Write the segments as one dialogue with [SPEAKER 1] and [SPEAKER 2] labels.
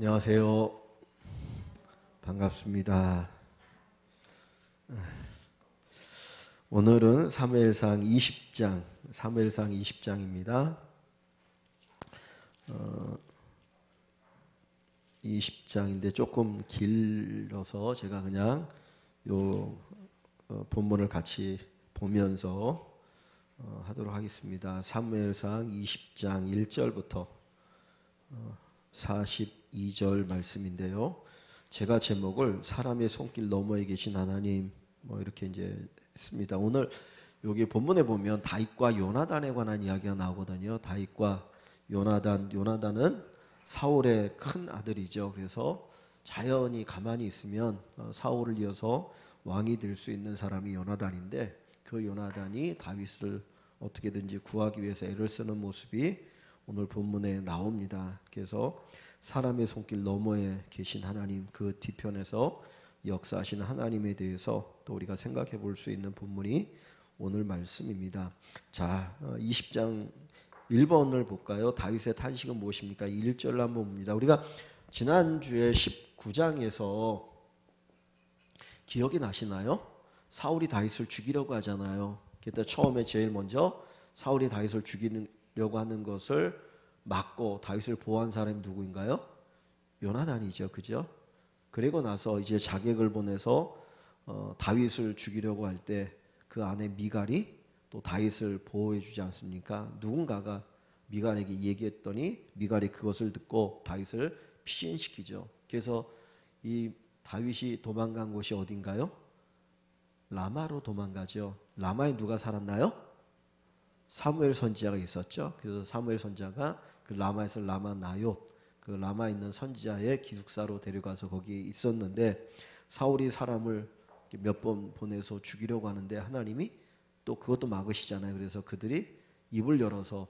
[SPEAKER 1] 안녕하세요. 반갑습니다. 오늘은 사무엘상 20장입니다. 20장인데 조금 길어서 제가 그냥 요 본문을 같이 보면서 하도록 하겠습니다. 사무엘상 20장 1절부터 42절 말씀인데요. 제가 제목을 사람의 손길 너머에 계신 하나님 이렇게 이제 했습니다. 오늘 여기 본문에 보면 다윗과 요나단에 관한 이야기가 나오거든요. 다윗과 요나단은 사울의 큰 아들이죠. 그래서 자연히 가만히 있으면 사울을 이어서 왕이 될 수 있는 사람이 요나단인데, 그 요나단이 다윗을 어떻게든지 구하기 위해서 애를 쓰는 모습이 오늘 본문에 나옵니다. 그래서 사람의 손길 너머에 계신 하나님, 그 뒤편에서 역사하시는 하나님에 대해서 또 우리가 생각해 볼 수 있는 본문이 오늘 말씀입니다. 자, 20장 1번을 볼까요? 다윗의 탄식은 무엇입니까? 1절을 한번 봅니다. 우리가 지난주에 19장에서 기억이 나시나요? 사울이 다윗을 죽이려고 하잖아요. 그때 처음에 제일 먼저 사울이 다윗을 죽이려고 하는 것을 막고 다윗을 보호한 사람이 누구인가요? 요나단이죠. 그죠? 그리고 나서 이제 자객을 보내서 다윗을 죽이려고 할 때 그 아내 미갈이 또 다윗을 보호해 주지 않습니까? 누군가가 미갈에게 얘기했더니 미갈이 그것을 듣고 다윗을 피신시키죠. 그래서 이 다윗이 도망간 곳이 어딘가요? 라마로 도망가죠. 라마에 누가 살았나요? 사무엘 선지자가 있었죠. 그래서 사무엘 선지자가 그 라마에서 라마 나옅, 그 라마에 있는 선지자의 기숙사로 데려가서 거기 있었는데, 사울이 사람을 몇 번 보내서 죽이려고 하는데 하나님이 또 그것도 막으시잖아요. 그래서 그들이 입을 열어서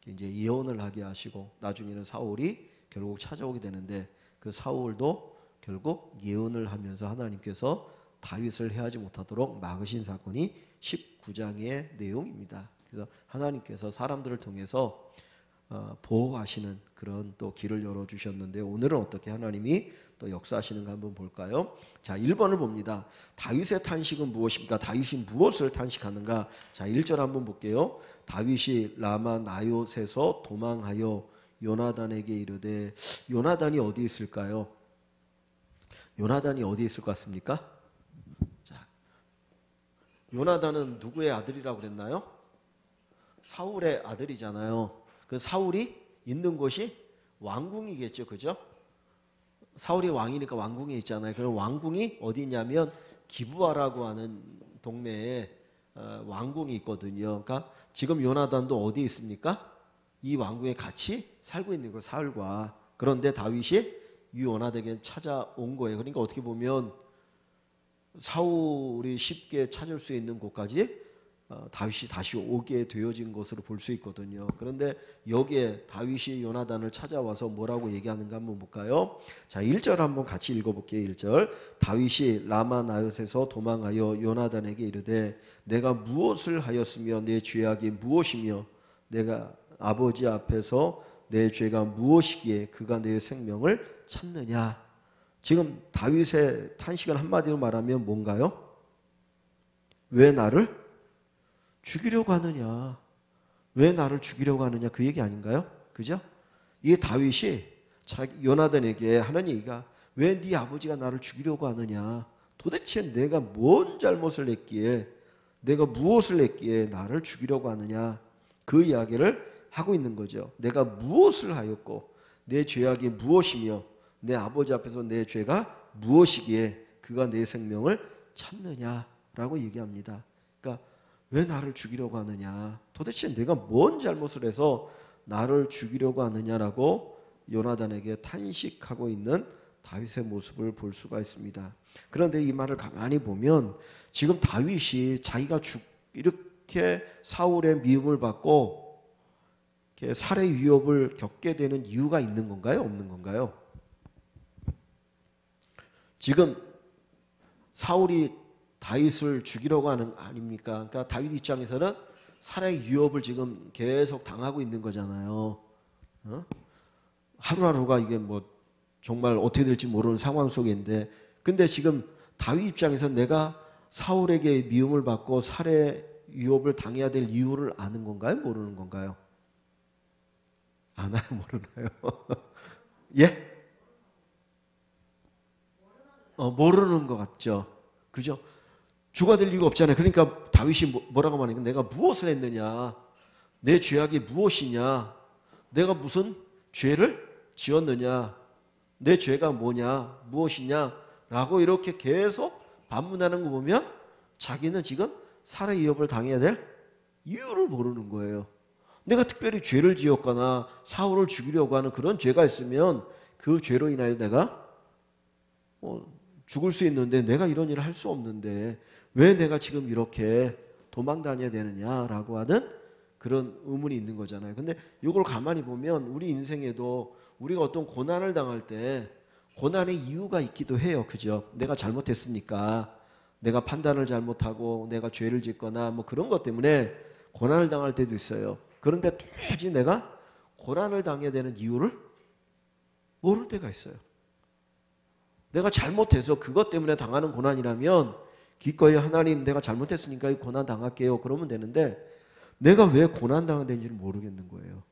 [SPEAKER 1] 이제 예언을 하게 하시고 나중에는 사울이 결국 찾아오게 되는데, 그 사울도 결국 예언을 하면서 하나님께서 다윗을 해하지 못하도록 막으신 사건이 19장의 내용입니다. 그래서 하나님께서 사람들을 통해서 보호하시는 그런 또 길을 열어주셨는데, 오늘은 어떻게 하나님이 또 역사하시는가 한번 볼까요? 자, 1번을 봅니다. 다윗의 탄식은 무엇입니까? 다윗이 무엇을 탄식하는가? 자, 1절 한번 볼게요. 다윗이 라마 나옅에서 도망하여 요나단에게 이르되. 요나단이 어디 있을까요? 요나단이 어디 있을 것 같습니까? 자, 요나단은 누구의 아들이라고 그랬나요? 사울의 아들이잖아요. 그 사울이 있는 곳이 왕궁이겠죠. 그죠? 사울이 왕이니까 왕궁에 있잖아요. 그럼 왕궁이 어디 있냐면 기브아라고 하는 동네에 왕궁이 있거든요. 그러니까 지금 요나단도 어디 있습니까? 이 왕궁에 같이 살고 있는 거예요. 사울과. 그런데 다윗이 이 요나단에게 찾아온 거예요. 그러니까 어떻게 보면 사울이 쉽게 찾을 수 있는 곳까지 다윗이 다시 오게 되어진 것으로 볼 수 있거든요. 그런데 여기에 다윗이 요나단을 찾아와서 뭐라고 얘기하는가 한번 볼까요? 자, 1절 한번 같이 읽어볼게요. 1절. 다윗이 라마 나옅에서 도망하여 요나단에게 이르되 내가 무엇을 하였으며 내 죄악이 무엇이며 내가 아버지 앞에서 내 죄가 무엇이기에 그가 내 생명을 찾느냐. 지금 다윗의 탄식은 한마디로 말하면 뭔가요? 왜 나를 죽이려고 하느냐? 왜 나를 죽이려고 하느냐? 그 얘기 아닌가요? 그죠? 이게 다윗이 요나단에게 하는 얘기가, 왜 네 아버지가 나를 죽이려고 하느냐? 도대체 내가 뭔 잘못을 했기에, 내가 무엇을 했기에 나를 죽이려고 하느냐? 그 이야기를 하고 있는 거죠. 내가 무엇을 하였고 내 죄악이 무엇이며 내 아버지 앞에서 내 죄가 무엇이기에 그가 내 생명을 찾느냐라고 얘기합니다. 그러니까 왜 나를 죽이려고 하느냐? 도대체 내가 뭔 잘못을 해서 나를 죽이려고 하느냐라고 요나단에게 탄식하고 있는 다윗의 모습을 볼 수가 있습니다. 그런데 이 말을 가만히 보면 지금 다윗이 자기가 이렇게 사울의 미움을 받고 이렇게 살해 위협을 겪게 되는 이유가 있는 건가요? 없는 건가요? 지금 사울이 다윗을 죽이려고 하는 아닙니까? 그러니까 다윗 입장에서는 살해 위협을 지금 계속 당하고 있는 거잖아요. 하루하루가 이게 뭐 정말 어떻게 될지 모르는 상황 속에 있는데, 근데 지금 다윗 입장에서 내가 사울에게 미움을 받고 살해 위협을 당해야 될 이유를 아는 건가요? 모르는 건가요? 아나요? 모르나요? 예? 모르는 것 같죠. 그죠? 주가 될 이유가 없잖아요. 그러니까 다윗이 뭐라고 말하니까 내가 무엇을 했느냐? 내 죄악이 무엇이냐? 내가 무슨 죄를 지었느냐? 내 죄가 뭐냐? 무엇이냐? 라고 이렇게 계속 반문하는 거 보면 자기는 지금 살해 위협을 당해야 될 이유를 모르는 거예요. 내가 특별히 죄를 지었거나 사울을 죽이려고 하는 그런 죄가 있으면 그 죄로 인하여 내가 죽을 수 있는데 내가 이런 일을 할 수 없는데 왜 내가 지금 이렇게 도망 다녀야 되느냐라고 하는 그런 의문이 있는 거잖아요. 근데 이걸 가만히 보면 우리 인생에도 우리가 어떤 고난을 당할 때 고난의 이유가 있기도 해요. 그죠? 내가 잘못했으니까, 내가 판단을 잘못하고 내가 죄를 짓거나 뭐 그런 것 때문에 고난을 당할 때도 있어요. 그런데 도저히 내가 고난을 당해야 되는 이유를 모를 때가 있어요. 내가 잘못해서 그것 때문에 당하는 고난이라면 기꺼이 하나님 내가 잘못했으니까 이 고난 당할게요. 그러면 되는데 내가 왜 고난 당해야 되는지를 모르겠는 거예요.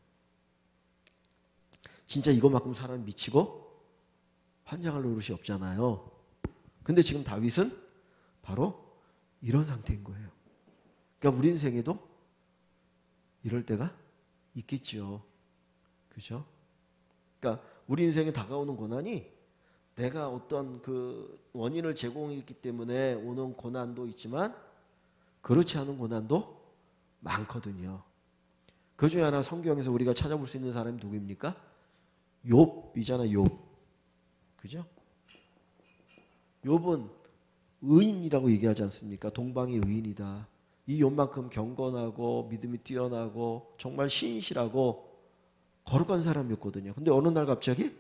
[SPEAKER 1] 진짜 이것만큼 사람이 미치고 환장할 노릇이 없잖아요. 근데 지금 다윗은 바로 이런 상태인 거예요. 그러니까 우리 인생에도 이럴 때가 있겠죠. 그죠? 그러니까 우리 인생에 다가오는 고난이 내가 어떤 그 원인을 제공했기 때문에 오는 고난도 있지만 그렇지 않은 고난도 많거든요. 그 중에 하나 성경에서 우리가 찾아볼 수 있는 사람이 누구입니까? 욥이잖아, 욥. 그죠? 욥은 의인이라고 얘기하지 않습니까? 동방의 의인이다. 이 욥만큼 경건하고 믿음이 뛰어나고 정말 신실하고 거룩한 사람이었거든요. 근데 어느 날 갑자기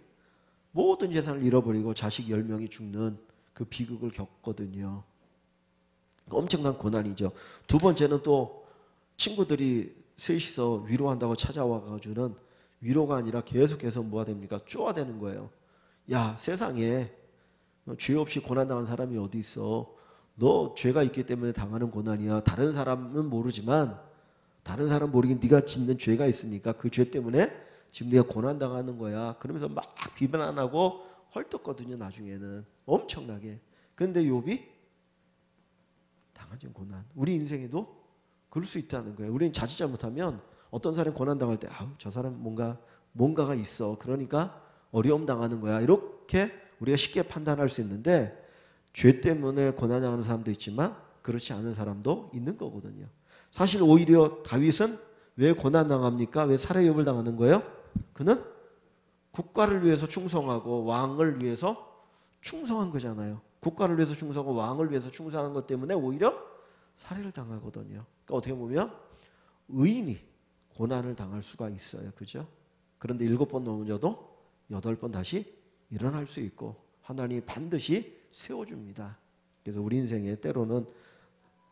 [SPEAKER 1] 모든 재산을 잃어버리고 자식 10명이 죽는 그 비극을 겪거든요. 엄청난 고난이죠. 두 번째는 또 친구들이 셋이서 위로한다고 찾아와가지고는 위로가 아니라 계속해서 뭐가 됩니까? 쪼아대는 거예요. 야, 세상에 죄 없이 고난당한 사람이 어디 있어? 너 죄가 있기 때문에 당하는 고난이야. 다른 사람은 모르지만 다른 사람 모르긴 네가 짓는 죄가 있으니까 그 죄 때문에 지금 네가 고난당하는 거야. 그러면서 막 비난하고 헐떡거든요. 나중에는 엄청나게. 근데 욥이 당한 고난. 우리 인생에도 그럴 수 있다는 거예요. 우리는 자칫 잘못하면 어떤 사람이 고난당할 때 아우 저 사람 뭔가가 있어. 그러니까 어려움 당하는 거야. 이렇게 우리가 쉽게 판단할 수 있는데 죄 때문에 고난당하는 사람도 있지만 그렇지 않은 사람도 있는 거거든요. 사실 오히려 다윗은 왜 고난당합니까? 왜 살해 위협을 당하는 거예요? 그는 국가를 위해서 충성하고 왕을 위해서 충성한 거잖아요. 국가를 위해서 충성하고 왕을 위해서 충성한 것 때문에 오히려 살해를 당하거든요. 그러니까 어떻게 보면 의인이 고난을 당할 수가 있어요. 그죠? 그런데 7번 넘어져도 8번 다시 일어날 수 있고 하나님이 반드시 세워줍니다. 그래서 우리 인생에 때로는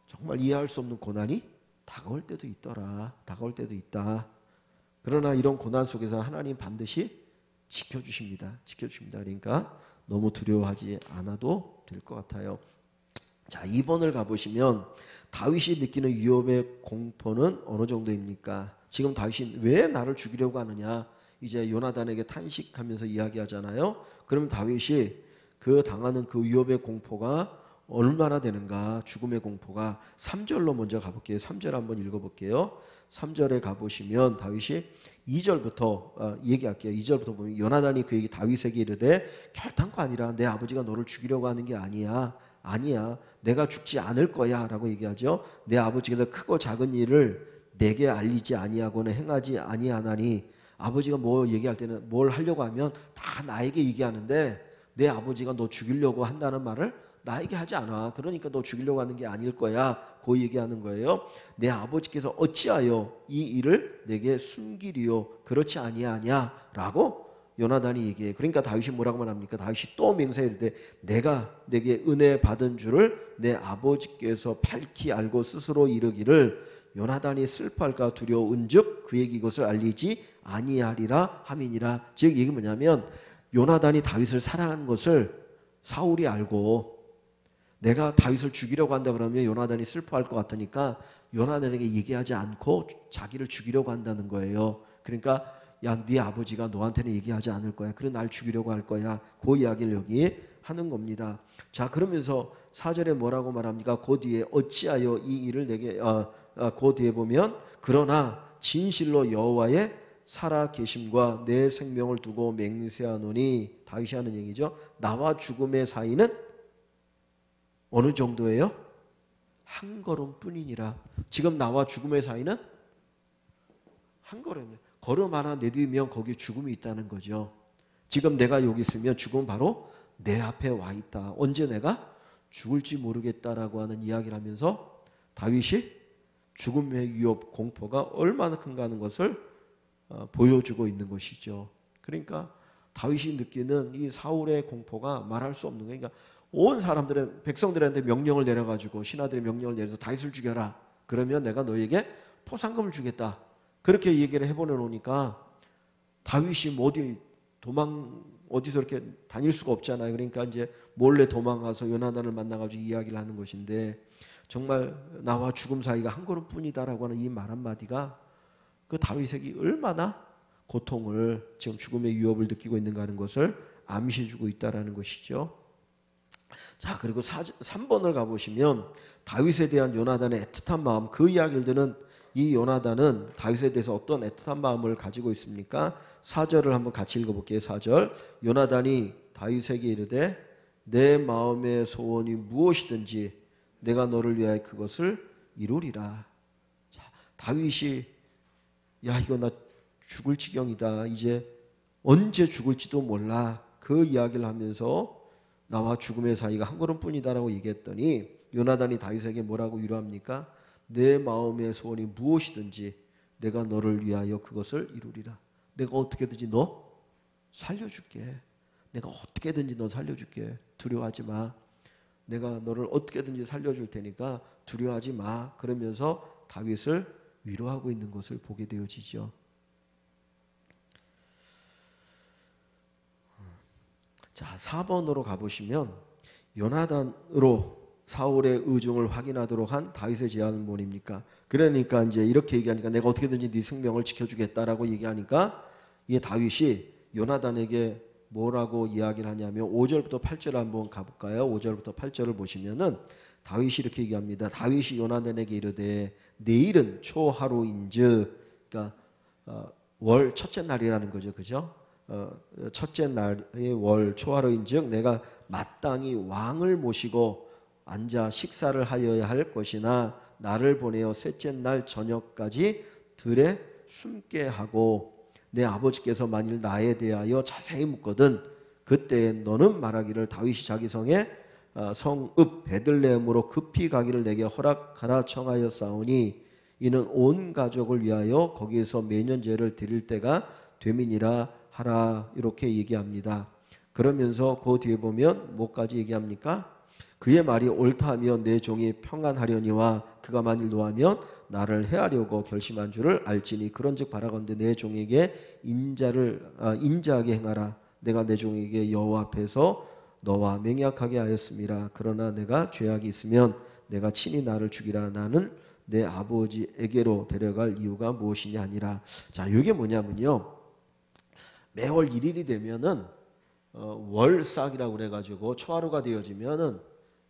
[SPEAKER 1] 정말 이해할 수 없는 고난이 다가올 때도 있더라. 다가올 때도 있다. 그러나 이런 고난 속에서 하나님 반드시 지켜주십니다. 지켜주십니다. 그러니까 너무 두려워하지 않아도 될 것 같아요. 자, 2번을 가보시면 다윗이 느끼는 위협의 공포는 어느 정도입니까? 지금 다윗이 왜 나를 죽이려고 하느냐? 이제 요나단에게 탄식하면서 이야기하잖아요. 그러면 다윗이 그 당하는 그 위협의 공포가 얼마나 되는가? 죽음의 공포가 3절로 먼저 가볼게요. 3절 한번 읽어볼게요. 3절에 가보시면 다윗이 2절부터 얘기할게요. 2절부터 보면 요나단이 그에게 다윗에게 이르되 결단코 아니라 내 아버지가 너를 죽이려고 하는 게 아니야. 아니야. 내가 죽지 않을 거야 라고 얘기하죠. 내 아버지께서 크고 작은 일을 내게 알리지 아니하고는 행하지 아니하나니 아버지가 뭐 얘기할 때는 뭘 하려고 하면 다 나에게 얘기하는데 내 아버지가 너 죽이려고 한다는 말을 나에게 하지 않아. 그러니까 너 죽이려고 하는 게 아닐 거야. 그 얘기하는 거예요. 내 아버지께서 어찌하여 이 일을 내게 숨기리요 그렇지 아니하냐 라고 요나단이 얘기해요. 그러니까 다윗이 뭐라고 말합니까? 다윗이 또 맹세하되 내가 내게 은혜 받은 줄을 내 아버지께서 밝히 알고 스스로 이르기를 요나단이 슬퍼할까 두려운즉 그에게 이것을 알리지 아니하리라 함이니라. 즉 이게 뭐냐면 요나단이 다윗을 사랑하는 것을 사울이 알고 내가 다윗을 죽이려고 한다 그러면 요나단이 슬퍼할 것 같으니까 요나단에게 얘기하지 않고 자기를 죽이려고 한다는 거예요. 그러니까 야, 네 아버지가 너한테는 얘기하지 않을 거야. 그래 날 죽이려고 할 거야. 그 이야기를 여기 하는 겁니다. 자, 그러면서 4절에 뭐라고 말합니까? 그 뒤에 어찌하여 이 일을 내게 그 뒤에 보면 그러나 진실로 여호와의 살아 계심과 내 생명을 두고 맹세하노니, 다윗이 하는 얘기죠. 나와 죽음의 사이는 어느 정도예요? 한 걸음뿐이니라. 지금 나와 죽음의 사이는 한 걸음이에요. 걸음 하나 내디디면 거기에 죽음이 있다는 거죠. 지금 내가 여기 있으면 죽음은 바로 내 앞에 와 있다. 언제 내가 죽을지 모르겠다라고 하는 이야기를 하면서 다윗이 죽음의 위협, 공포가 얼마나 큰가 하는 것을 보여주고 있는 것이죠. 그러니까 다윗이 느끼는 이 사울의 공포가 말할 수 없는 거예요. 그러니까 온 사람들은 백성들한테 명령을 내려가지고 신하들의 명령을 내려서 다윗을 죽여라. 그러면 내가 너에게 포상금을 주겠다. 그렇게 얘기를 해보내 놓으니까 다윗이 뭐 어디서 이렇게 다닐 수가 없잖아요. 그러니까 이제 몰래 도망가서 요나단을 만나가지고 이야기를 하는 것인데, 정말 나와 죽음 사이가 한 걸음뿐이다라고 하는 이 말 한마디가 그 다윗에게 얼마나 고통을, 지금 죽음의 위협을 느끼고 있는가 하는 것을 암시해주고 있다라는 것이죠. 자, 그리고 3번을 가보시면 다윗에 대한 요나단의 애틋한 마음, 그 이야기를 듣는 이 요나단은 다윗에 대해서 어떤 애틋한 마음을 가지고 있습니까? 4절을 한번 같이 읽어볼게요. 4절. 요나단이 다윗에게 이르되 내 마음의 소원이 무엇이든지 내가 너를 위하여 그것을 이루리라. 자, 다윗이 야, 이거 나 죽을 지경이다. 이제 언제 죽을지도 몰라. 그 이야기를 하면서 나와 죽음의 사이가 한 걸음뿐이다라고 얘기했더니 요나단이 다윗에게 뭐라고 위로합니까? 내 마음의 소원이 무엇이든지 내가 너를 위하여 그것을 이루리라. 내가 어떻게든지 너 살려줄게. 내가 어떻게든지 너 살려줄게. 두려워하지 마. 내가 너를 어떻게든지 살려줄 테니까 두려워하지 마. 그러면서 다윗을 위로하고 있는 것을 보게 되어지죠. 자, 4번으로 가보시면 요나단으로 사울의 의중을 확인하도록 한 다윗의 제안은 뭡니까? 그러니까 이제 이렇게 얘기하니까 내가 어떻게든지 네 생명을 지켜주겠다라고 얘기하니까 이 다윗이 요나단에게 뭐라고 이야기를 하냐면 5절부터 8절 한번 가볼까요? 5절부터 8절을 보시면은 다윗이 이렇게 얘기합니다. 다윗이 요나단에게 이르되 내일은 초하루인즉, 그러니까 월 첫째 날이라는 거죠, 그죠? 첫째 날의 월 초하루인즉 내가 마땅히 왕을 모시고 앉아 식사를 하여야 할 것이나 나를 보내어 셋째 날 저녁까지 들에 숨게 하고 내 아버지께서 만일 나에 대하여 자세히 묻거든 그때 너는 말하기를 다윗이 자기 성에 성읍 베들레헴으로 급히 가기를 내게 허락하라 청하였사오니 이는 온 가족을 위하여 거기에서 매년 제를 드릴 때가 되민이라 하라. 이렇게 얘기합니다. 그러면서 그 뒤에 보면 뭐까지 얘기합니까? 그의 말이 옳다 하며 내 종이 평안하려니와 그가 만일 노하면 나를 해하려고 결심한 줄을 알지니 그런즉 바라건대 내 종에게 인자하게 행하라. 내가 내 종에게 여호와 앞에서 너와 맹약하게 하였음이라. 그러나 내가 죄악이 있으면 내가 친히 나를 죽이라. 나는 내 아버지에게로 데려갈 이유가 무엇이냐 아니라. 자, 이게 뭐냐면요, 매월 1일이 되면은 월삭이라고 그래가지고 초하루가 되어지면은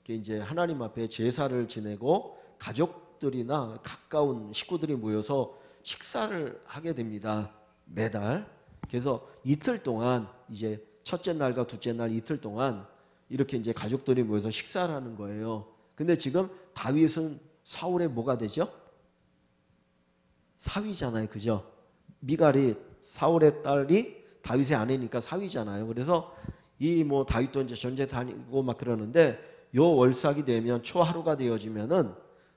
[SPEAKER 1] 이제 하나님 앞에 제사를 지내고 가족들이나 가까운 식구들이 모여서 식사를 하게 됩니다. 매달. 그래서 이틀 동안 이제 첫째 날과 둘째 날 이틀 동안 이렇게 이제 가족들이 모여서 식사를 하는 거예요. 근데 지금 다윗은 사울의 뭐가 되죠? 사위잖아요, 그죠? 미갈이 사울의 딸이 다윗의 아내니까 사위잖아요. 그래서 이 뭐 다윗도 이제 전쟁 다니고 막 그러는데 요 월삭이 되면 초하루가 되어지면은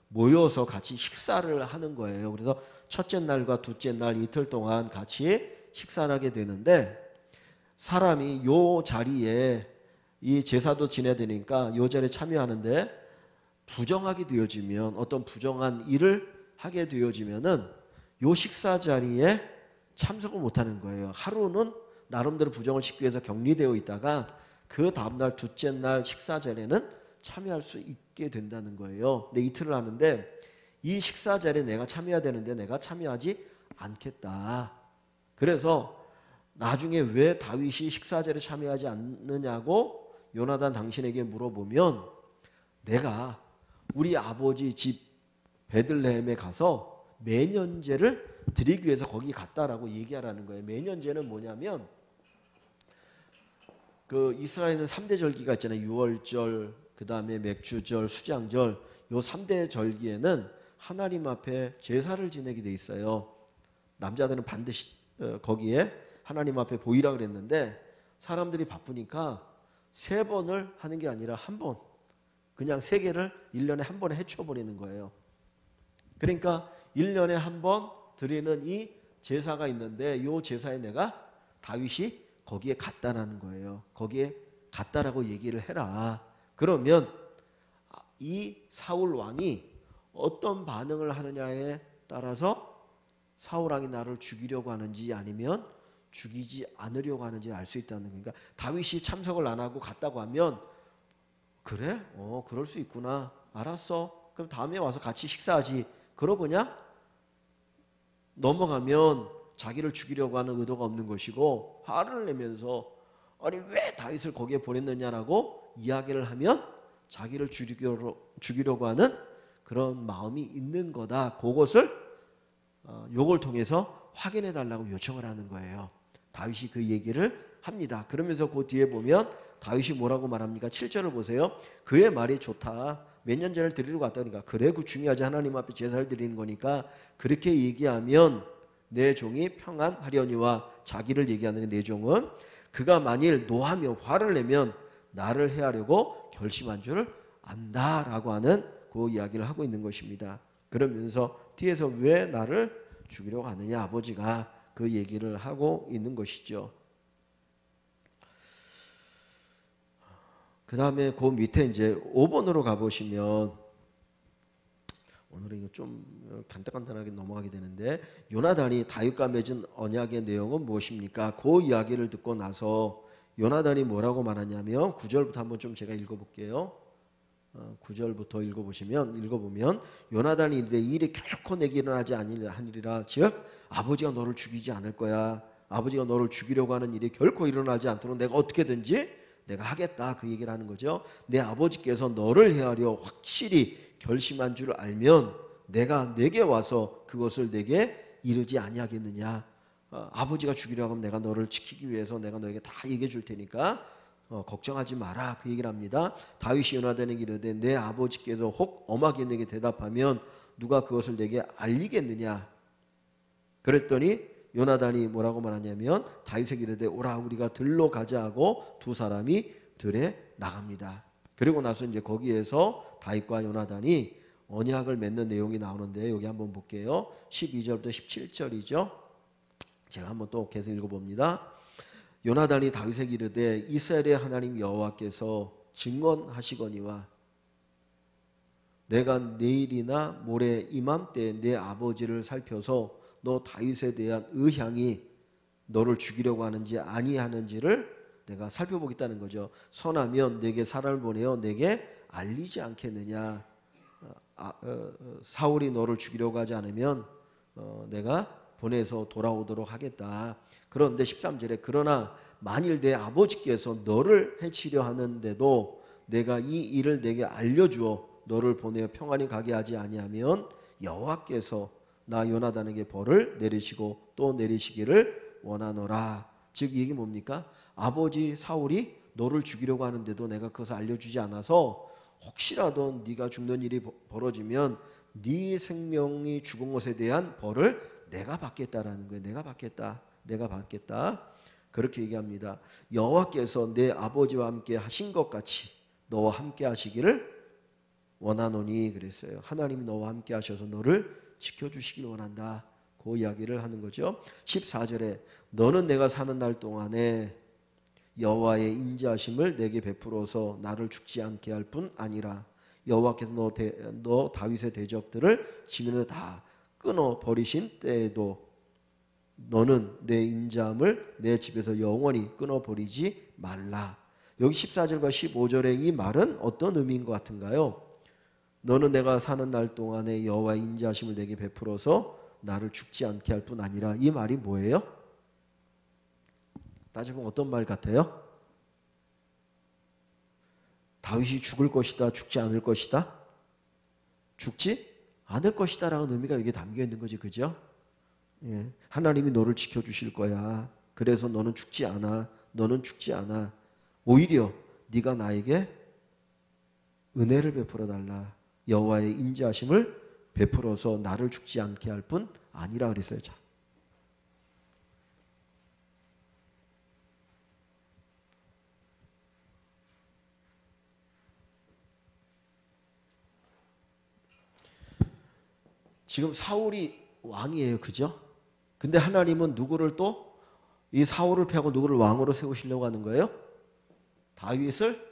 [SPEAKER 1] 모여서 같이 식사를 하는 거예요. 그래서 첫째 날과 둘째 날 이틀 동안 같이 식사를 하게 되는데 사람이 요 자리에 이 제사도 지내야 되니까 요 자리에 참여하는데 부정하게 되어지면 어떤 부정한 일을 하게 되어지면은 요 식사 자리에 참석을 못하는 거예요. 하루는 나름대로 부정을 짓기 위해서 격리되어 있다가 그 다음날 둘째 날 식사자리에는 참여할 수 있게 된다는 거예요. 근데 이틀을 하는데 이 식사자리에 내가 참여해야 되는데 내가 참여하지 않겠다. 그래서 나중에 왜 다윗이 식사자리에 참여하지 않느냐고 요나단 당신에게 물어보면 내가 우리 아버지 집 베들레헴에 가서 매년제를 드리기 위해서 거기 갔다라고 얘기하라는 거예요. 매년제는 뭐냐면 그 이스라엘은 3대 절기가 있잖아요. 유월절, 그 다음에 맥주절, 수장절. 요 3대 절기에는 하나님 앞에 제사를 지내게 돼 있어요. 남자들은 반드시 거기에 하나님 앞에 보이라 그랬는데 사람들이 바쁘니까 3번을 하는 게 아니라 한 번, 그냥 3개를 1년에 한 번에 헤쳐버리는 거예요. 그러니까 1년에 한 번 드리는 이 제사가 있는데 이 제사에 내가 다윗이 거기에 갔다라는 거예요. 거기에 갔다라고 얘기를 해라. 그러면 이 사울 왕이 어떤 반응을 하느냐에 따라서 사울 왕이 나를 죽이려고 하는지 아니면 죽이지 않으려고 하는지 알 수 있다는 거니까 다윗이 참석을 안 하고 갔다고 하면 그래? 그럴 수 있구나. 알았어. 그럼 다음에 와서 같이 식사하지. 그러고 그냥 넘어가면 자기를 죽이려고 하는 의도가 없는 것이고 화를 내면서 아니 왜 다윗을 거기에 보냈느냐라고 이야기를 하면 자기를 죽이려고 하는 그런 마음이 있는 거다. 그것을 요걸 통해서 확인해 달라고 요청을 하는 거예요. 다윗이 그 얘기를 합니다. 그러면서 그 뒤에 보면 다윗이 뭐라고 말합니까? 7절을 보세요. 그의 말이 좋다. 몇 년전을 드리러 갔다니까. 그래 그 중요하지. 하나님 앞에 제사를 드리는 거니까 그렇게 얘기하면 내 종이 평안하려니와 자기를 얘기하는 내 종은 그가 만일 노하며 화를 내면 나를 해하려고 결심한 줄 안다라고 하는 그 이야기를 하고 있는 것입니다. 그러면서 뒤에서 왜 나를 죽이려고 하느냐 아버지가 그 얘기를 하고 있는 것이죠. 그 다음에 그 밑에 이제 5번으로 가보시면 오늘은 좀 간단하게 넘어가게 되는데 요나단이 다윗과 맺은 언약의 내용은 무엇입니까? 그 이야기를 듣고 나서 요나단이 뭐라고 말하냐면 9절부터 한번 좀 제가 읽어볼게요. 9절부터 읽어보면 요나단이 이르되 이 일이 결코 내게 일어나지 아니하니라. 즉 아버지가 너를 죽이지 않을 거야. 아버지가 너를 죽이려고 하는 일이 결코 일어나지 않도록 내가 어떻게든지 내가 하겠다. 그 얘기를 하는 거죠. 내 아버지께서 너를 해하려 확실히 결심한 줄 알면 내가 내게 와서 그것을 내게 이르지 아니하겠느냐. 아버지가 죽이려고 하면 내가 너를 지키기 위해서 내가 너에게 다 얘기해 줄 테니까 걱정하지 마라. 그 얘기를 합니다. 다윗이 요나단에게 이르되 내 아버지께서 혹 엄하게 내게 대답하면 누가 그것을 내게 알리겠느냐. 그랬더니 요나단이 뭐라고 말하냐면 다윗에게 이르되 오라 우리가 들로 가자 하고 두 사람이 들에 나갑니다. 그리고 나서 이제 거기에서 다윗과 요나단이 언약을 맺는 내용이 나오는데 여기 한번 볼게요. 12절부터 17절이죠. 제가 한번 또 계속 읽어봅니다. 요나단이 다윗에게 이르되 이스라엘의 하나님 여호와께서 증언하시거니와 내가 내일이나 모레 이맘때 내 아버지를 살펴서 너 다윗에 대한 의향이 너를 죽이려고 하는지 아니하는지를 내가 살펴보겠다는 거죠. 선하면 내게 사람을 보내어 내게 알리지 않겠느냐. 사울이 너를 죽이려고 하지 않으면 내가 보내서 돌아오도록 하겠다. 그런데 13절에 그러나 만일 내 아버지께서 너를 해치려 하는데도 내가 이 일을 내게 알려주어 너를 보내어 평안히 가게 하지 아니하면 여호와께서 나 요나단에게 벌을 내리시고 또 내리시기를 원하노라. 즉 이게 뭡니까? 아버지 사울이 너를 죽이려고 하는데도 내가 그것을 알려주지 않아서 혹시라도 네가 죽는 일이 벌어지면 네 생명이 죽은 것에 대한 벌을 내가 받겠다라는 거예요. 내가 받겠다. 그렇게 얘기합니다. 여호와께서 내 아버지와 함께 하신 것 같이 너와 함께 하시기를 원하노니 그랬어요. 하나님이 너와 함께 하셔서 너를 지켜주시길 원한다. 그 이야기를 하는 거죠. 14절에 너는 내가 사는 날 동안에 여호와의 인자하심을 내게 베풀어서 나를 죽지 않게 할 뿐 아니라 여호와께서 너 다윗의 대적들을 지면에 다 끊어 버리신 때에도 너는 내 인자함을 내 집에서 영원히 끊어버리지 말라. 여기 14절과 15절의 이 말은 어떤 의미인 것 같은가요? 너는 내가 사는 날 동안에 여호와의 인자하심을 내게 베풀어서 나를 죽지 않게 할 뿐 아니라. 이 말이 뭐예요? 따져보면 어떤 말 같아요? 다윗이 죽을 것이다, 죽지 않을 것이다? 죽지 않을 것이다 라는 의미가 여기에 담겨 있는 거지, 그죠? 예. 하나님이 너를 지켜주실 거야. 그래서 너는 죽지 않아. 너는 죽지 않아. 오히려 네가 나에게 은혜를 베풀어 달라. 여호와의 인자하심을 베풀어서 나를 죽지 않게 할 뿐 아니라 그랬어요. 자. 지금 사울이 왕이에요. 그죠? 근데 하나님은 누구를 또 이 사울을 패하고 누구를 왕으로 세우시려고 하는 거예요? 다윗을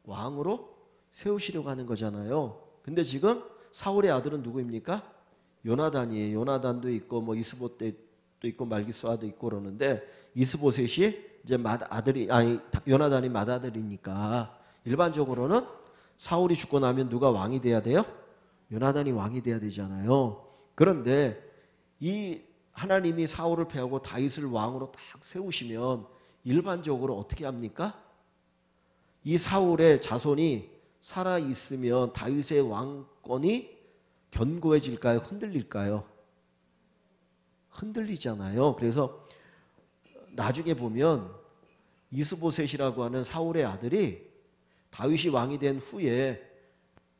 [SPEAKER 1] 왕으로 세우시려고 하는 거잖아요. 근데 지금 사울의 아들은 누구입니까? 요나단이에요. 요나단도 있고 뭐 이스보셋도 있고 말기수아도 있고 그러는데 이스보셋이 이제 요나단이 맏아들이니까 일반적으로는 사울이 죽고 나면 누가 왕이 돼야 돼요? 요나단이 왕이 돼야 되잖아요. 그런데 이 하나님이 사울을 패하고 다윗을 왕으로 딱 세우시면 일반적으로 어떻게 합니까? 이 사울의 자손이 살아 있으면 다윗의 왕권이 견고해질까요? 흔들릴까요? 흔들리잖아요. 그래서 나중에 보면 이스보셋이라고 하는 사울의 아들이 다윗이 왕이 된 후에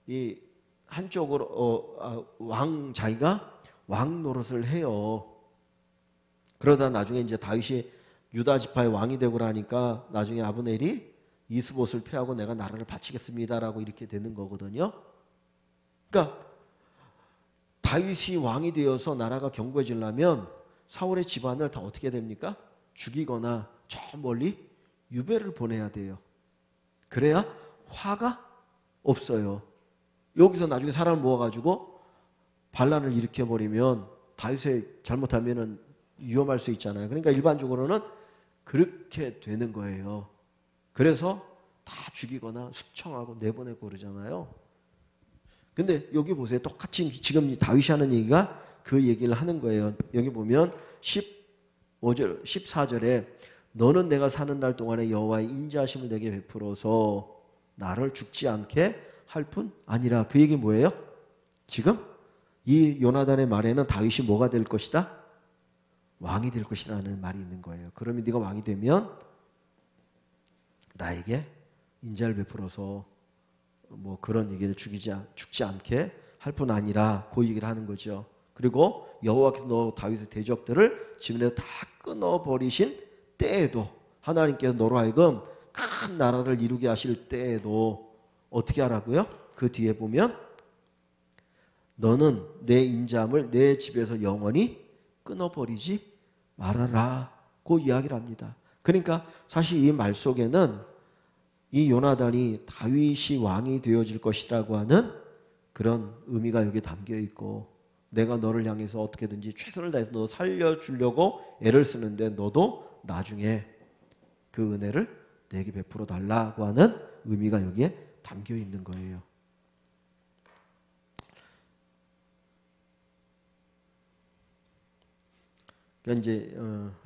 [SPEAKER 1] 이 한쪽으로 자기가 왕 노릇을 해요. 그러다 나중에 이제 다윗이 유다 지파의 왕이 되고 나니까 나중에 아브넬이 이스봇을 패하고 내가 나라를 바치겠습니다라고 이렇게 되는 거거든요. 그러니까 다윗이 왕이 되어서 나라가 견고해지려면 사울의 집안을 다 어떻게 됩니까? 죽이거나 저 멀리 유배를 보내야 돼요. 그래야 화가 없어요. 여기서 나중에 사람을 모아가지고 반란을 일으켜버리면 다윗이 잘못하면 위험할 수 있잖아요. 그러니까 일반적으로는 그렇게 되는 거예요. 그래서 다 죽이거나 숙청하고 내보내고 그러잖아요. 근데 여기 보세요. 똑같이 지금 다윗이 하는 얘기가 그 얘기를 하는 거예요. 여기 보면 15절, 14절에 너는 내가 사는 날 동안에 여호와의 인자하심을 내게 베풀어서 나를 죽지 않게 할 뿐 아니라. 그 얘기 뭐예요? 지금 이 요나단의 말에는 다윗이 뭐가 될 것이다? 왕이 될 것이라는 말이 있는 거예요. 그러면 네가 왕이 되면 나에게 인자를 베풀어서 뭐 그런 얘기를 죽지 않게 할 뿐 아니라 그 얘기를 하는 거죠. 그리고 여호와께서 너 다윗의 대적들을 지면에서 다 끊어버리신 때에도 하나님께서 너로 하여금 큰 나라를 이루게 하실 때에도 어떻게 하라고요? 그 뒤에 보면 너는 내 인자함을 내 집에서 영원히 끊어버리지 말아라. 그 이야기를 합니다. 그러니까 사실 이 말 속에는 이 요나단이 다윗이 왕이 되어질 것이라고 하는 그런 의미가 여기 담겨 있고, 내가 너를 향해서 어떻게든지 최선을 다해서 너 살려주려고 애를 쓰는데 너도 나중에 그 은혜를 내게 베풀어 달라고 하는 의미가 여기에 담겨 있는 거예요. 그러니까 이제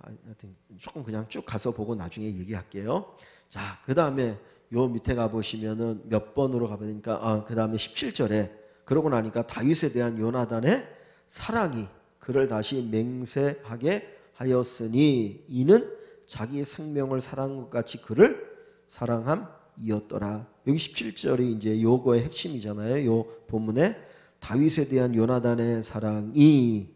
[SPEAKER 1] 하여튼 조금 그냥 쭉 가서 보고 나중에 얘기할게요. 자, 그 다음에 요 밑에 가 보시면은 몇 번으로 가보니까 그 다음에 17절에 그러고 나니까 다윗에 대한 요나단의 사랑이 그를 다시 맹세하게 하였으니 이는 자기의 생명을 사랑한 것 같이 그를 사랑함이었더라. 여기 17절이 이제 요거의 핵심이잖아요. 요 본문에 다윗에 대한 요나단의 사랑이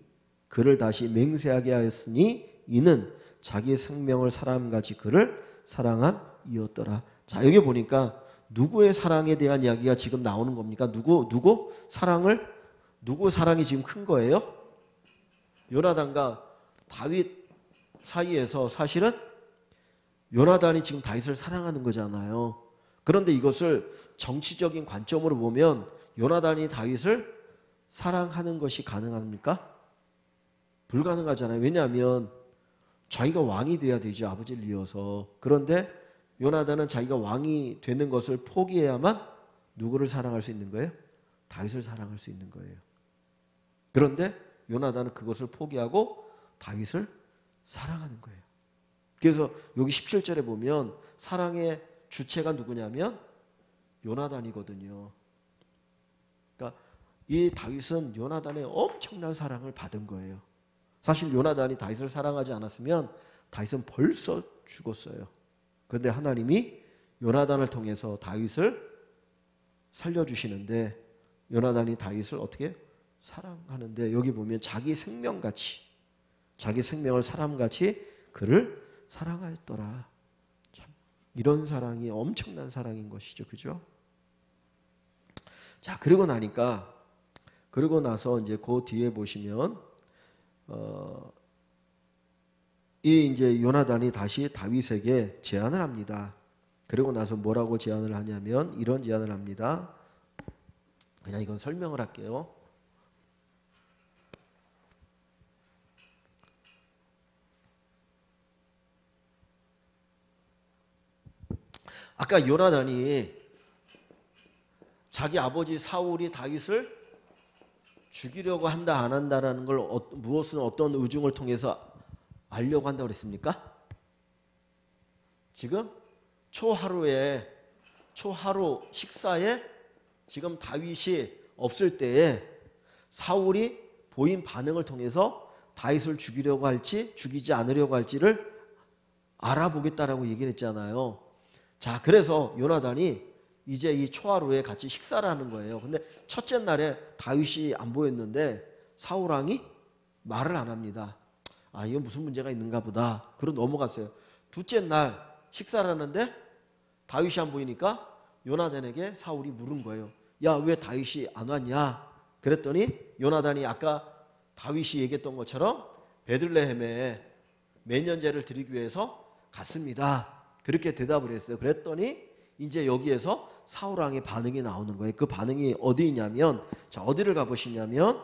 [SPEAKER 1] 그를 다시 맹세하게 하였으니 이는 자기의 생명을 사랑함같이 그를 사랑함이었더라. 자, 여기 보니까 누구의 사랑에 대한 이야기가 지금 나오는 겁니까? 누구 사랑이 지금 큰 거예요? 요나단과 다윗 사이에서 사실은 요나단이 지금 다윗을 사랑하는 거잖아요. 그런데 이것을 정치적인 관점으로 보면 요나단이 다윗을 사랑하는 것이 가능합니까? 불가능하잖아요. 왜냐하면 자기가 왕이 돼야 되죠. 아버지를 이어서. 그런데 요나단은 자기가 왕이 되는 것을 포기해야만 누구를 사랑할 수 있는 거예요? 다윗을 사랑할 수 있는 거예요. 그런데 요나단은 그것을 포기하고 다윗을 사랑하는 거예요. 그래서 여기 17절에 보면 사랑의 주체가 누구냐면 요나단이거든요. 그러니까 이 다윗은 요나단의 엄청난 사랑을 받은 거예요. 사실 요나단이 다윗을 사랑하지 않았으면 다윗은 벌써 죽었어요. 그런데 하나님이 요나단을 통해서 다윗을 살려주시는데 요나단이 다윗을 어떻게 사랑하는데 여기 보면 자기 생명같이 자기 생명을 사람같이 그를 사랑하였더라. 참 이런 사랑이 엄청난 사랑인 것이죠. 그죠? 자, 그러고 나서 이제 그 뒤에 보시면 이 이제 요나단이 다시 다윗에게 제안을 합니다. 그리고 나서 뭐라고 제안을 하냐면 이런 제안을 합니다. 그냥 이건 설명을 할게요. 아까 요나단이 자기 아버지 사울이 다윗을 죽이려고 한다 안 한다라는 걸 무엇은 어떤 의중을 통해서 알려고 한다고 그랬습니까? 지금 초하루 식사에 지금 다윗이 없을 때에 사울이 보인 반응을 통해서 다윗을 죽이려고 할지 죽이지 않으려고 할지를 알아보겠다라고 얘기를 했잖아요. 자, 그래서 요나단이 이제 이 초하루에 같이 식사를 하는 거예요. 근데 첫째 날에 다윗이 안 보였는데 사울 왕이 말을 안 합니다. 아, 이거 무슨 문제가 있는가 보다. 그러고 넘어갔어요. 둘째 날 식사를 하는데 다윗이 안 보이니까 요나단에게 사울이 물은 거예요. 야, 왜 다윗이 안 왔냐? 그랬더니 요나단이 아까 다윗이 얘기했던 것처럼 베들레헴에 매년제를 드리기 위해서 갔습니다. 그렇게 대답을 했어요. 그랬더니 이제 여기에서 사울 왕의 반응이 나오는 거예요. 그 반응이 어디 있냐면, 자, 어디를 가보시냐면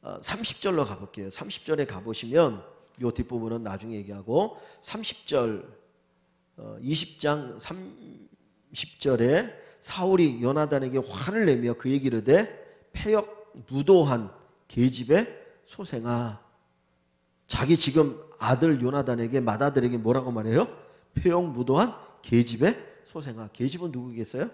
[SPEAKER 1] 30절로 가볼게요. 30절에 가보시면 이 뒷부분은 나중에 얘기하고 30절 20장 30절에 사울이 요나단에게 화를 내며 그 얘기를 이르되 패역 무도한 계집의 소생아. 자기 지금 아들 요나단에게 맏아들에게 뭐라고 말해요? 패역 무도한 계집의 소생아. 계집은 누구겠어요?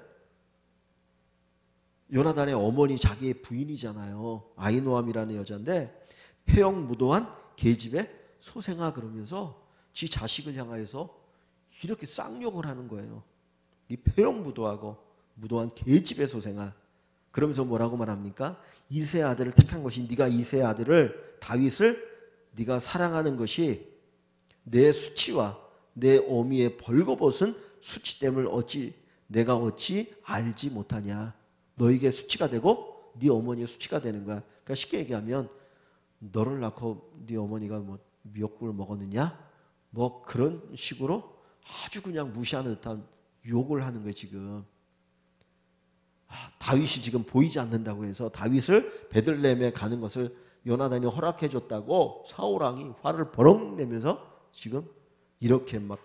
[SPEAKER 1] 요나단의 어머니 자기의 부인이잖아요. 아히노암이라는 여자인데 패역 무도한 계집의 소생아 그러면서 지 자식을 향하여서 이렇게 쌍욕을 하는 거예요. 이 패역 무도한 계집의 소생아. 그러면서 뭐라고 말합니까? 이새의 아들을 택한 것이 네가 이새의 아들을 다윗을 네가 사랑하는 것이 내 수치와 내 어미의 벌거벗은 수치됨을 내가 어찌 알지 못하냐. 너에게 수치가 되고 네 어머니의 수치가 되는 거야. 그러니까 쉽게 얘기하면 너를 낳고 네 어머니가 뭐 미역국을 먹었느냐? 뭐 그런 식으로 아주 그냥 무시하는 듯한 욕을 하는 거예요. 지금 다윗이 지금 보이지 않는다고 해서 다윗을 베들레헴에 가는 것을 요나단이 허락해 줬다고 사울 왕이 화를 버럭 내면서 지금 이렇게 막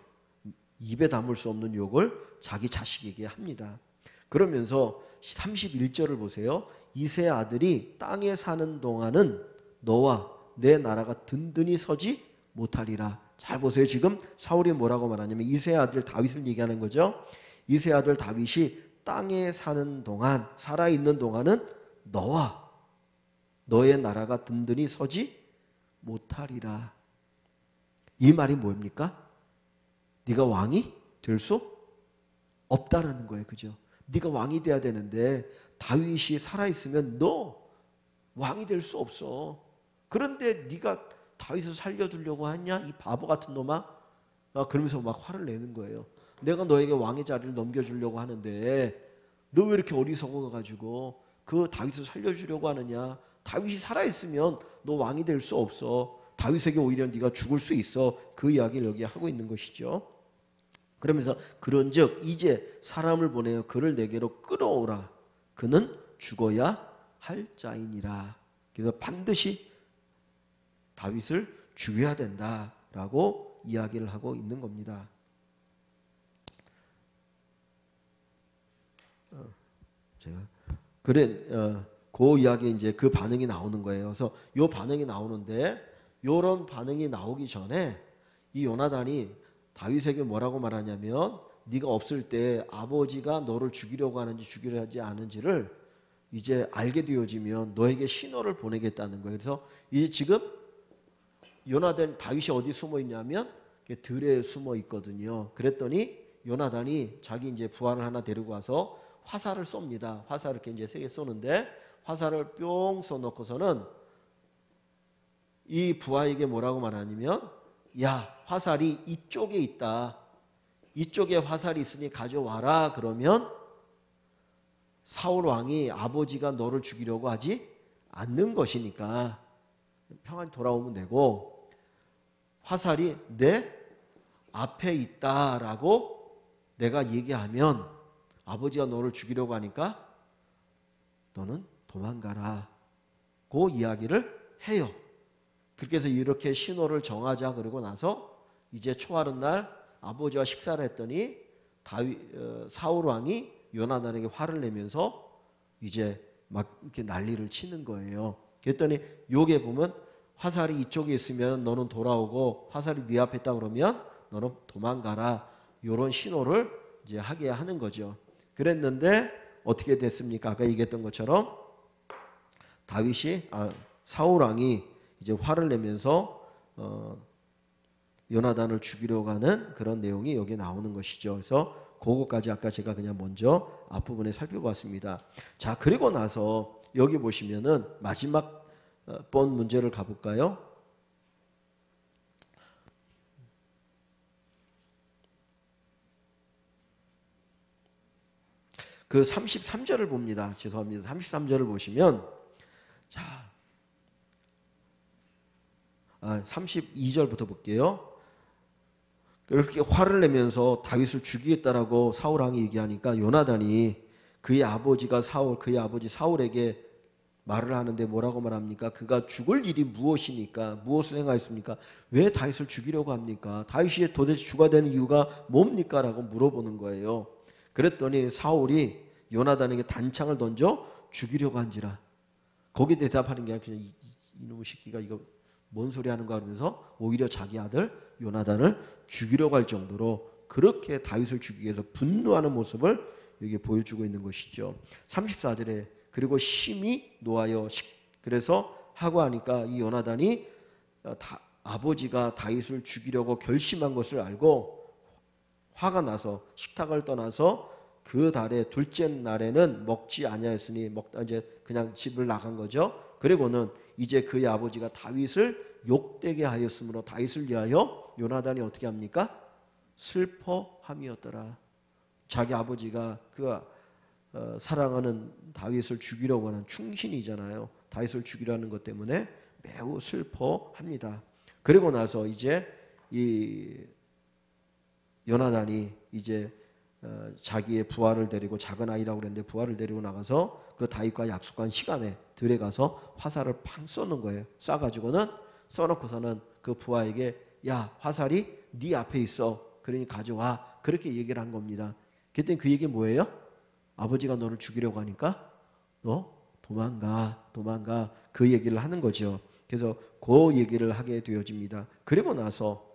[SPEAKER 1] 입에 담을 수 없는 욕을 자기 자식에게 합니다. 그러면서 31절을 보세요. 이새의 아들이 땅에 사는 동안은 너와 내 나라가 든든히 서지 못하리라. 잘 보세요. 지금 사울이 뭐라고 말하냐면 이새의 아들 다윗을 얘기하는 거죠. 이새의 아들 다윗이 땅에 사는 동안, 살아있는 동안은 너와 너의 나라가 든든히 서지 못하리라. 이 말이 뭡니까? 네가 왕이 될 수 없다라는 거예요. 그죠? 네가 왕이 돼야 되는데 다윗이 살아있으면 너 왕이 될 수 없어. 그런데 네가 다윗을 살려주려고 하냐? 이 바보 같은 놈아. 그러면서 막 화를 내는 거예요. 내가 너에게 왕의 자리를 넘겨주려고 하는데 너 왜 이렇게 어리석어가지고 그 다윗을 살려주려고 하느냐? 다윗이 살아있으면 너 왕이 될 수 없어. 다윗에게 오히려 네가 죽을 수 있어. 그 이야기를 여기 하고 있는 것이죠. 그러면서 그런즉 이제 사람을 보내어 그를 내게로 끌어오라. 그는 죽어야 할 자이니라. 그래서 반드시 다윗을 죽여야 된다라고 이야기를 하고 있는 겁니다. 그 이야기 이제 그 반응이 나오는 거예요. 그래서 요 반응이 나오는데 요런 반응이 나오기 전에 이 요나단이 다윗에게 뭐라고 말하냐면 네가 없을 때 아버지가 너를 죽이려고 하는지 죽이려 하지 않은지를 이제 알게 되어지면 너에게 신호를 보내겠다는 거예요. 그래서 이제 지금 요나단 다윗이 어디 숨어 있냐면 들에 숨어 있거든요. 그랬더니 요나단이 자기 이제 부하를 하나 데리고 와서 화살을 쏩니다. 화살을 이렇게 이제 3개 쏘는데 화살을 뿅 쏘놓고서는 이 부하에게 뭐라고 말하냐면 야, 화살이 이쪽에 있다. 이쪽에 화살이 있으니 가져와라. 그러면 사울 왕이 아버지가 너를 죽이려고 하지 않는 것이니까 평안히 돌아오면 되고 화살이 내 앞에 있다라고 내가 얘기하면 아버지가 너를 죽이려고 하니까 너는 도망가라. 그 이야기를 해요. 그렇게 해서 이렇게 신호를 정하자. 그러고 나서 이제 초하룻 날 아버지와 식사를 했더니 사울 왕이 요나단에게 화를 내면서 이제 막 이렇게 난리를 치는 거예요. 그랬더니 요게 보면 화살이 이쪽에 있으면 너는 돌아오고 화살이 네 앞에 있다 그러면 너는 도망가라. 요런 신호를 이제 하게 하는 거죠. 그랬는데 어떻게 됐습니까? 아까 얘기했던 것처럼 사울 왕이 이제 화를 내면서 요나단을 죽이려고 하는 그런 내용이 여기 나오는 것이죠. 그래서 그거까지 아까 제가 그냥 먼저 앞부분에 살펴봤습니다. 자, 그리고 나서 여기 보시면은 마지막 번 문제를 가볼까요? 그 33절을 봅니다. 죄송합니다. 33절을 보시면 자, 32절부터 볼게요. 그렇게 화를 내면서 다윗을 죽이겠다라고 사울 왕이 얘기하니까 요나단이 그의 아버지 사울에게 말을 하는데 뭐라고 말합니까? 그가 죽을 일이 무엇이니까 무엇을 행하였습니까? 왜 다윗을 죽이려고 합니까? 다윗이 도대체 죽어야 되는 이유가 뭡니까? 라고 물어보는 거예요. 그랬더니 사울이 요나단에게 단창을 던져 죽이려고 한지라. 거기에 대답하는 게 아니라 그냥 이놈의 새끼가 이거 뭔 소리 하는가 그러면서 오히려 자기 아들 요나단을 죽이려고 할 정도로 그렇게 다윗을 죽이기 위해서 분노하는 모습을 여기 보여주고 있는 것이죠. 34절에 그리고 심히 노하여 그래서 하고 하니까 이 요나단이 아버지가 다윗을 죽이려고 결심한 것을 알고 화가 나서 식탁을 떠나서 그 달의 둘째 날에는 먹지 아니하였으니 먹다 이제 그냥 집을 나간 거죠. 그리고는 이제 그의 아버지가 다윗을 욕되게 하였으므로 다윗을 위하여 요나단이 어떻게 합니까? 슬퍼함이었더라. 자기 아버지가 그 사랑하는 다윗을 죽이려고 하는 충신이잖아요. 다윗을 죽이려는 것 때문에 매우 슬퍼합니다. 그리고 나서 이제 이 요나단이 이제 자기의 부하를 데리고 작은 아이라고 그랬는데 부하를 데리고 나가서 그 다윗과 약속한 시간에 들에 가서 화살을 팡 쏘는 거예요. 쏴가지고는 써놓고서는 그 부하에게 야, 화살이 네 앞에 있어. 그러니 가져와. 그렇게 얘기를 한 겁니다. 그때 그 얘기 뭐예요? 아버지가 너를 죽이려고 하니까 너 도망가. 그 얘기를 하는 거죠. 그래서 그 얘기를 하게 되어집니다. 그리고 나서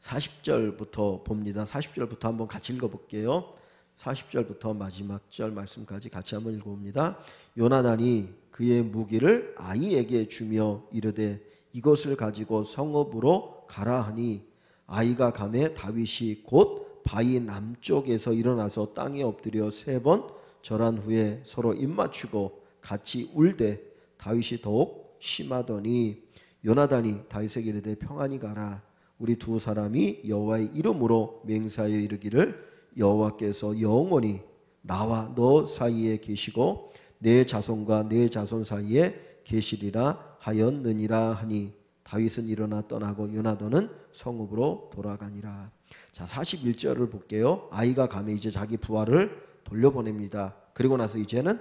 [SPEAKER 1] 40절부터 봅니다. 40절부터 한번 같이 읽어볼게요. 40절부터 마지막 절 말씀까지 같이 한번 읽어봅니다. 요나단이 그의 무기를 아이에게 주며 이르되 이것을 가지고 성읍으로 가라 하니 아이가 가매 다윗이 곧 바위 남쪽에서 일어나서 땅에 엎드려 3번 절한 후에 서로 입맞추고 같이 울되 다윗이 더욱 심하더니 요나단이 다윗에게 이르되 평안히 가라. 우리 두 사람이 여호와의 이름으로 맹세하여 이르기를 여호와께서 영원히 나와 너 사이에 계시고 내 자손과 내 자손 사이에 계시리라 하였느니라 하니 다윗은 일어나 떠나고 요나단은 성읍으로 돌아가니라. 자, 41절을 볼게요. 아이가 가면 이제 자기 부하를 돌려보냅니다. 그리고 나서 이제는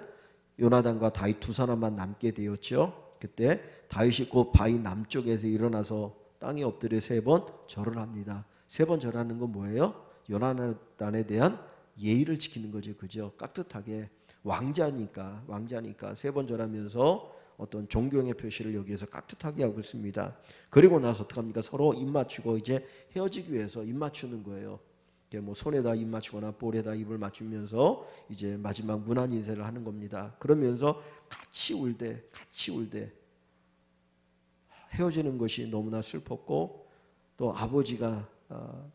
[SPEAKER 1] 요나단과 다윗 두 사람만 남게 되었죠. 그때 다윗이 곧 바위 남쪽에서 일어나서 땅에 엎드려 3번 절을 합니다. 3번 절하는 건 뭐예요? 요나단에 대한 예의를 지키는 거죠. 그죠? 깍듯하게 왕자니까 3번 절하면서 어떤 존경의 표시를 여기에서 깍듯하게 하고 있습니다. 그리고 나서 어떡합니까? 서로 입 맞추고 이제 헤어지기 위해서 입 맞추는 거예요. 뭐 손에다 입 맞추거나 볼에다 입을 맞추면서 이제 마지막 문안 인사를 하는 겁니다. 그러면서 같이 울되 헤어지는 것이 너무나 슬펐고 또 아버지가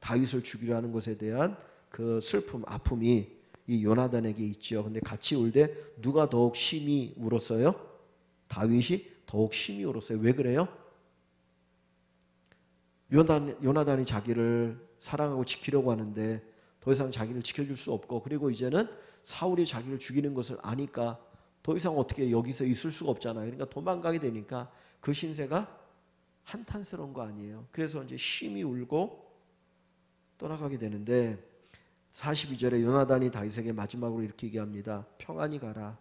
[SPEAKER 1] 다윗을 죽이려 하는 것에 대한 그 슬픔, 아픔이 이 요나단에게 있죠. 근데 같이 울되 누가 더욱 심히 울었어요? 다윗이 더욱 심히 울었어요. 왜 그래요? 요나단이 자기를 사랑하고 지키려고 하는데 더 이상 자기를 지켜줄 수 없고, 그리고 이제는 사울이 자기를 죽이는 것을 아니까 더 이상 어떻게 여기서 있을 수가 없잖아요. 그러니까 도망가게 되니까 그 신세가 한탄스러운 거 아니에요. 그래서 이제 심히 울고 떠나가게 되는데 42절에 요나단이 다윗에게 마지막으로 이렇게 얘기합니다. 평안히 가라.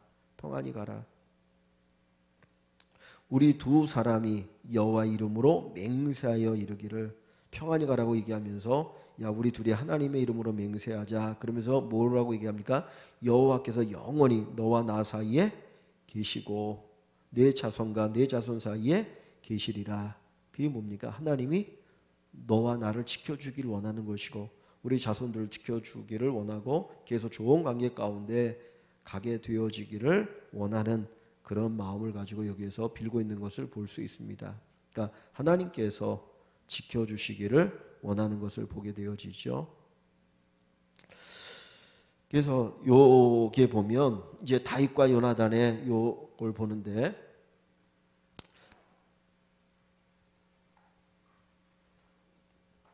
[SPEAKER 1] 우리 두 사람이 여호와 이름으로 맹세하여 이르기를. 평안히 가라고 얘기하면서 야, 우리 둘이 하나님의 이름으로 맹세하자. 그러면서 뭐라고 얘기합니까? 여호와께서 영원히 너와 나 사이에 계시고 내 자손과 내 자손 사이에 계시리라. 그게 뭡니까? 하나님이 너와 나를 지켜주기를 원하는 것이고 우리 자손들을 지켜주기를 원하고 계속 좋은 관계 가운데 가게 되어지기를 원하는 그런 마음을 가지고 여기에서 빌고 있는 것을 볼 수 있습니다. 그러니까 하나님께서 지켜주시기를 원하는 것을 보게 되어지죠. 그래서 여기에 보면 이제 다윗과 요나단의 요걸 보는데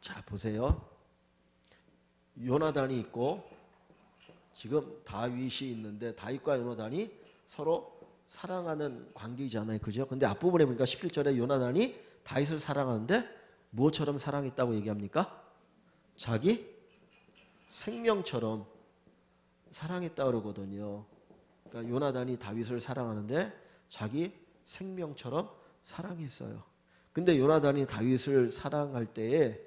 [SPEAKER 1] 자 보세요. 요나단이 있고 지금 다윗이 있는데 다윗과 요나단이 서로 사랑하는 관계이잖아요. 그죠? 근데 앞부분에 보니까 11절에 요나단이 다윗을 사랑하는데 무엇처럼 사랑했다고 얘기합니까? 자기 생명처럼 사랑했다 그러거든요. 그러니까 요나단이 다윗을 사랑하는데 자기 생명처럼 사랑했어요. 근데 요나단이 다윗을 사랑할 때에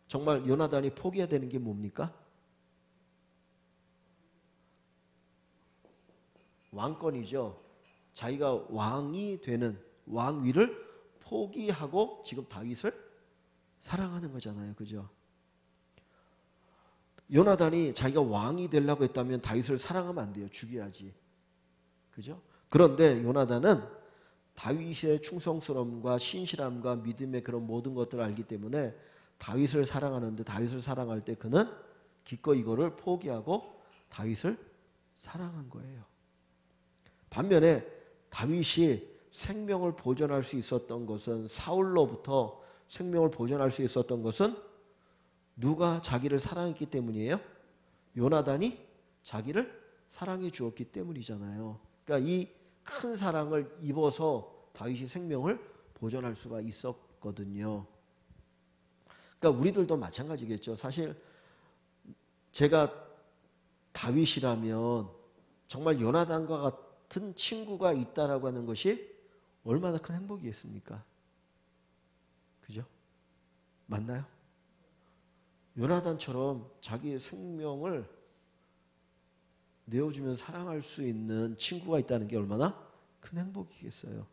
[SPEAKER 1] 정말 요나단이 포기해야 되는 게 뭡니까? 왕권이죠. 자기가 왕이 되는 왕위를 포기하고 지금 다윗을 사랑하는 거잖아요. 그죠? 요나단이 자기가 왕이 되려고 했다면 다윗을 사랑하면 안 돼요. 죽여야지. 그죠? 그런데 요나단은 다윗의 충성스러움과 신실함과 믿음의 그런 모든 것들을 알기 때문에 다윗을 사랑하는데 다윗을 사랑할 때 그는 기꺼이 이거를 포기하고 다윗을 사랑한 거예요. 반면에 다윗이 생명을 보존할 수 있었던 것은 사울로부터 생명을 보존할 수 있었던 것은 누가 자기를 사랑했기 때문이에요? 요나단이 자기를 사랑해 주었기 때문이잖아요. 그러니까 이 큰 사랑을 입어서 다윗이 생명을 보존할 수가 있었거든요. 그러니까 우리들도 마찬가지겠죠. 사실 제가 다윗이라면 정말 요나단과 같은 친구가 있다라고 하는 것이 얼마나 큰 행복이겠습니까? 그죠? 맞나요? 요나단처럼 자기의 생명을 내어주면 사랑할 수 있는 친구가 있다는 게 얼마나 큰 행복이겠어요.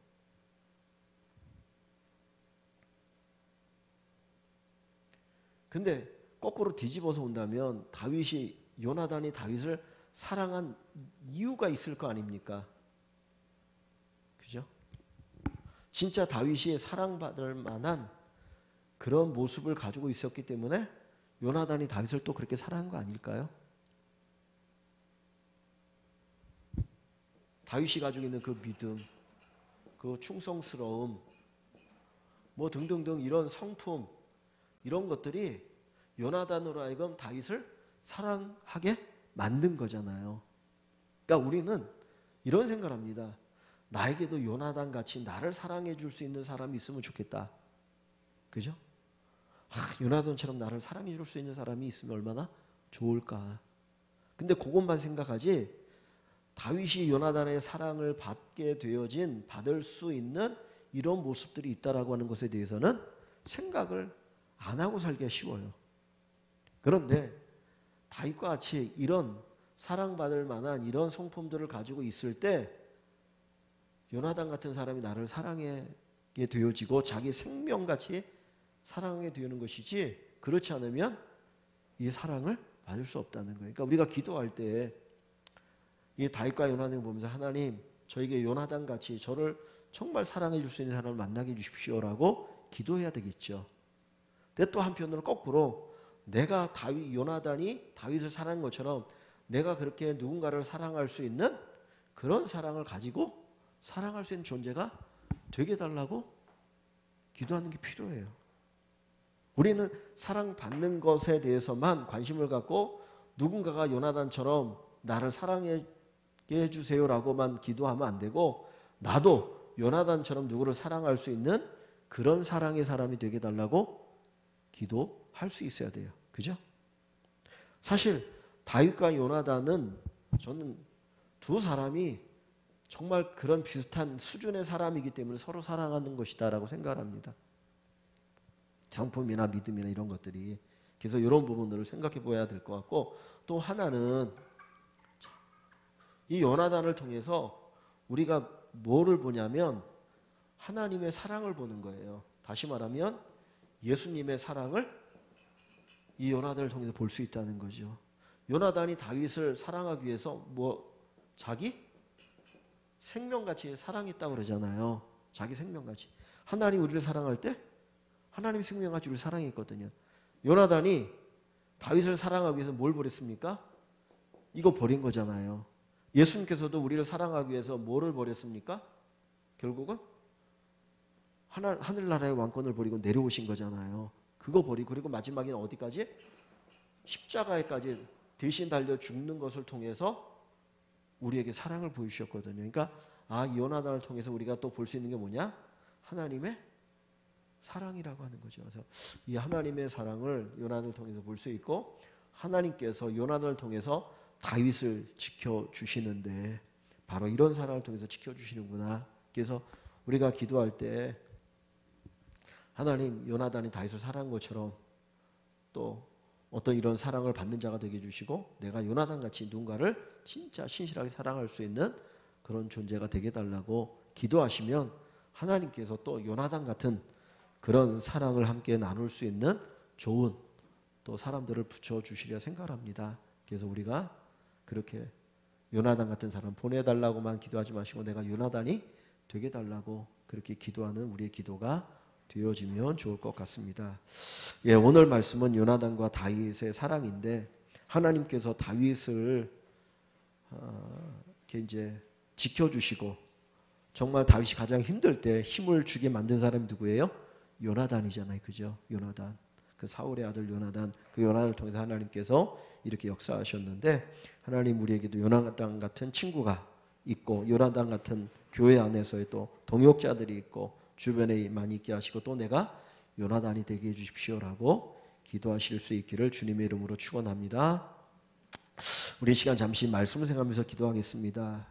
[SPEAKER 1] 근데 거꾸로 뒤집어서 본다면 요나단이 다윗을 사랑한 이유가 있을 거 아닙니까? 그죠? 진짜 다윗이 사랑받을 만한 그런 모습을 가지고 있었기 때문에 요나단이 다윗을 또 그렇게 사랑한 거 아닐까요? 다윗이 가지고 있는 그 믿음, 그 충성스러움, 뭐 등등등 이런 성품, 이런 것들이 요나단으로 하여금 다윗을 사랑하게 만든 거잖아요. 그러니까 우리는 이런 생각을 합니다. 나에게도 요나단 같이 나를 사랑해 줄 수 있는 사람이 있으면 좋겠다. 그죠? 요나단처럼 나를 사랑해 줄 수 있는 사람이 있으면 얼마나 좋을까. 근데 그것만 생각하지 다윗이 요나단의 사랑을 받을 수 있는 이런 모습들이 있다라고 하는 것에 대해서는 생각을 안 하고 살기가 쉬워요. 그런데 다윗과 같이 이런 사랑받을 만한 이런 성품들을 가지고 있을 때 요나단 같은 사람이 나를 사랑하게 되어지고 자기 생명같이 사랑하게 되는 것이지, 그렇지 않으면 이 사랑을 받을 수 없다는 거예요. 그러니까 우리가 기도할 때 이 다윗과 요나단을 보면서 하나님, 저에게 요나단 같이 저를 정말 사랑해 줄 수 있는 사람을 만나게 해주십시오라고 기도해야 되겠죠. 근데 또 한편으로 거꾸로 내가 요나단이 다윗을 사랑한 것처럼 내가 그렇게 누군가를 사랑할 수 있는 그런 사랑을 가지고 사랑할 수 있는 존재가 되게 해달라고 기도하는 게 필요해요. 우리는 사랑받는 것에 대해서만 관심을 갖고 누군가가 요나단처럼 나를 사랑해 해주세요라고만 기도하면 안 되고, 나도 요나단처럼 누구를 사랑할 수 있는 그런 사랑의 사람이 되게 해달라고 기도할 수 있어야 돼요. 그죠? 사실 다윗과 요나단은 저는 두 사람이 정말 그런 비슷한 수준의 사람이기 때문에 서로 사랑하는 것이다라고 생각합니다. 성품이나 믿음이나 이런 것들이. 그래서 이런 부분들을 생각해 보아야 될 것 같고, 또 하나는 이 요나단을 통해서 우리가 뭐를 보냐면 하나님의 사랑을 보는 거예요. 다시 말하면 예수님의 사랑을 이 요나단을 통해서 볼 수 있다는 거죠. 요나단이 다윗을 사랑하기 위해서 자기 생명같이 사랑했다고 그러잖아요. 자기 생명같이. 하나님 우리를 사랑할 때 하나님의 생명같이 우리를 사랑했거든요. 요나단이 다윗을 사랑하기 위해서 뭘 버렸습니까? 이거 버린 거잖아요. 예수님께서도 우리를 사랑하기 위해서 뭐를 버렸습니까? 결국은 하늘나라의 왕권을 버리고 내려오신 거잖아요. 그거 버리고, 그리고 마지막에는 어디까지? 십자가에까지 대신 달려 죽는 것을 통해서 우리에게 사랑을 보여주셨거든요. 그러니까 이 요나단을 통해서 우리가 또 볼 수 있는 게 뭐냐? 하나님의 사랑이라고 하는 거죠. 그래서 이 하나님의 사랑을 요나단을 통해서 볼 수 있고, 하나님께서 요나단을 통해서 다윗을 지켜주시는데 바로 이런 사랑을 통해서 지켜주시는구나. 그래서 우리가 기도할 때 하나님, 요나단이 다윗을 사랑한 것처럼 또 어떤 이런 사랑을 받는 자가 되게 해주시고, 내가 요나단같이 누군가를 진짜 신실하게 사랑할 수 있는 그런 존재가 되게 해달라고 기도하시면 하나님께서 또 요나단 같은 그런 사랑을 함께 나눌 수 있는 좋은 또 사람들을 붙여주시리라 생각합니다. 그래서 우리가 그렇게 요나단 같은 사람 보내달라고만 기도하지 마시고 내가 요나단이 되게 해달라고 그렇게 기도하는 우리의 기도가 되어지면 좋을 것 같습니다. 오늘 말씀은 요나단과 다윗의 사랑인데, 하나님께서 다윗을 이제 지켜주시고 정말 다윗이 가장 힘들 때 힘을 주게 만든 사람이 누구예요? 요나단이잖아요. 그죠? 요나단. 그 사울의 아들 요나단, 그 요나단을 통해서 하나님께서 이렇게 역사하셨는데, 하나님 우리에게도 요나단 같은 친구가 있고, 요나단 같은 교회 안에서의 또 동역자들이 있고 주변에 많이 있게 하시고, 또 내가 요나단이 되게 해주십시오라고 기도하실 수 있기를 주님의 이름으로 축원합니다. 우리 시간 잠시 말씀을 생각하면서 기도하겠습니다.